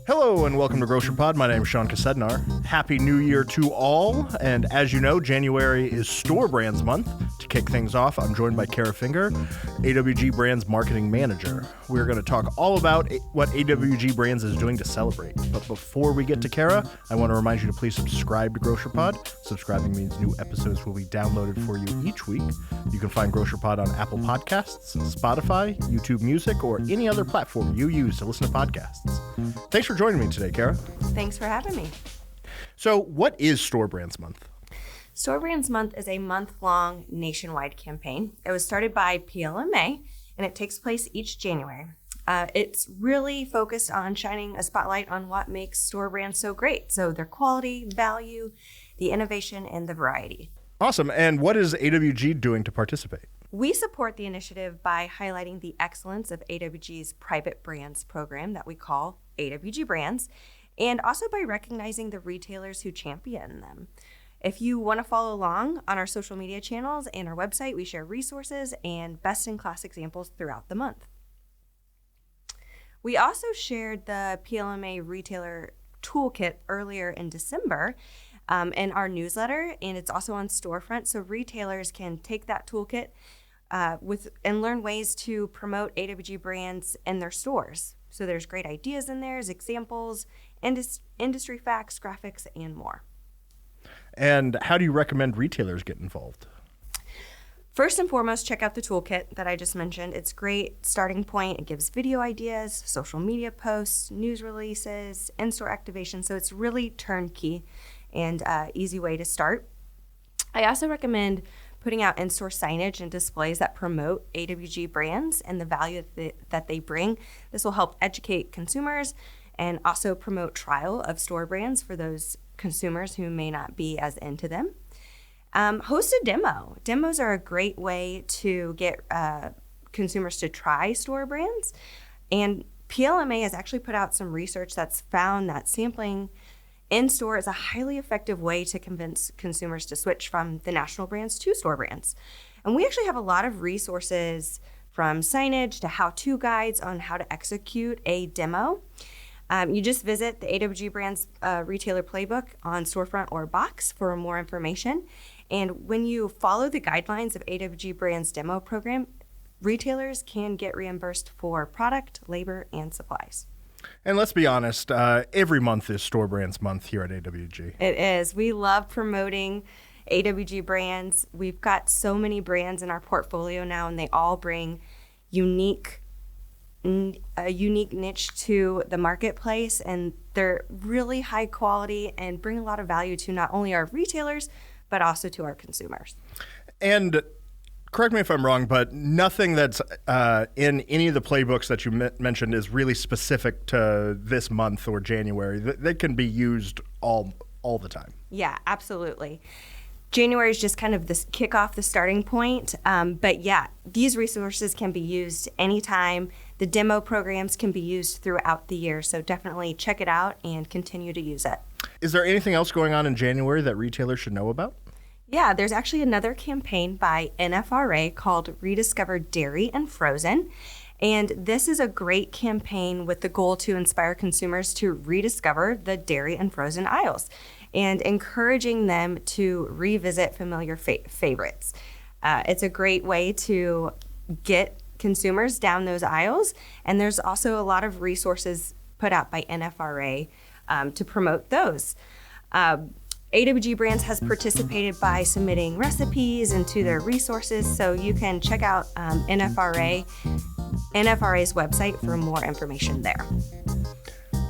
Hello and welcome to Grocery Pod. My name is Sean Kosednar. Happy New Year to all. And as you know, January is Store Brands Month. To kick things off, I'm joined by Cara Finger, AWG Brands Marketing Manager. We're going to talk all about what AWG Brands is doing to celebrate. But before we get to Cara, I want to remind you to please subscribe to Grocery Pod. Subscribing means new episodes will be downloaded for you each week. You can find Grocery Pod on Apple Podcasts, Spotify, YouTube Music, or any other platform you use to listen to podcasts. Thanks for joining me today, Cara. Thanks for having me. So what is Store Brands Month? Store Brands Month is a month-long nationwide campaign. It was started by PLMA, and it takes place each January. It's really focused on shining a spotlight on what makes store brands so great. So their quality, value, the innovation, and the variety. Awesome. And what is AWG doing to participate? We support the initiative by highlighting the excellence of AWG's private brands program that we call AWG Brands, and also by recognizing the retailers who champion them. If you want to follow along on our social media channels and our website, we share resources and best-in-class examples throughout the month. We also shared the PLMA Retailer Toolkit earlier in December in our newsletter, and it's also on Storefront, so retailers can take that toolkit and learn ways to promote AWG brands in their stores. So there's great ideas in there, examples, industry facts, graphics, and more. And how do you recommend retailers get involved? First and foremost, check out the toolkit that I just mentioned. It's a great starting point. It gives video ideas, social media posts, news releases, in-store activation. So it's really turnkey and easy way to start. I also recommend putting out in-store signage and displays that promote AWG brands and the value that they bring. This will help educate consumers and also promote trial of store brands for those consumers who may not be as into them. Host a demo. Demos are a great way to get consumers to try store brands. And PLMA has actually put out some research that's found that sampling in-store is a highly effective way to convince consumers to switch from the national brands to store brands. And we actually have a lot of resources from signage to how-to guides on how to execute a demo. You just visit the AWG Brands Retailer Playbook on Storefront or Box for more information. And when you follow the guidelines of AWG Brands Demo Program, retailers can get reimbursed for product, labor, and supplies. And let's be honest, every month is Store Brands Month here at AWG. It is. We love promoting AWG brands. We've got so many brands in our portfolio now, and they all bring a unique niche to the marketplace, and they're really high quality and bring a lot of value to not only our retailers, but also to our consumers. And correct me if I'm wrong, but nothing that's in any of the playbooks that you mentioned is really specific to this month or January. They can be used all the time. Yeah, absolutely. January is just kind of this kickoff, the starting point. But yeah, these resources can be used anytime. The demo programs can be used throughout the year. So definitely check it out and continue to use it. Is there anything else going on in January that retailers should know about? Yeah, there's actually another campaign by NFRA called Rediscover Dairy and Frozen. And this is a great campaign with the goal to inspire consumers to rediscover the dairy and frozen aisles and encouraging them to revisit familiar favorites. It's a great way to get consumers down those aisles. And there's also a lot of resources put out by NFRA to promote those. AWG Brands has participated by submitting recipes into their resources, so you can check out NFRA's website for more information there.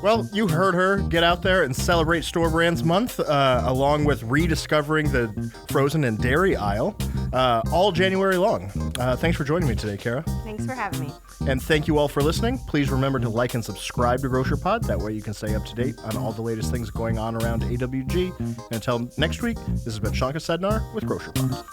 Well, you heard her. Get out there and celebrate Store Brands Month, along with rediscovering the frozen and dairy aisle, all January long. Thanks for joining me today, Cara. Thanks for having me. And thank you all for listening. Please remember to like and subscribe to Grocery Pod. That way you can stay up to date on all the latest things going on around AWG. And until next week, this has been Sean Kosednar with Grocery Pod.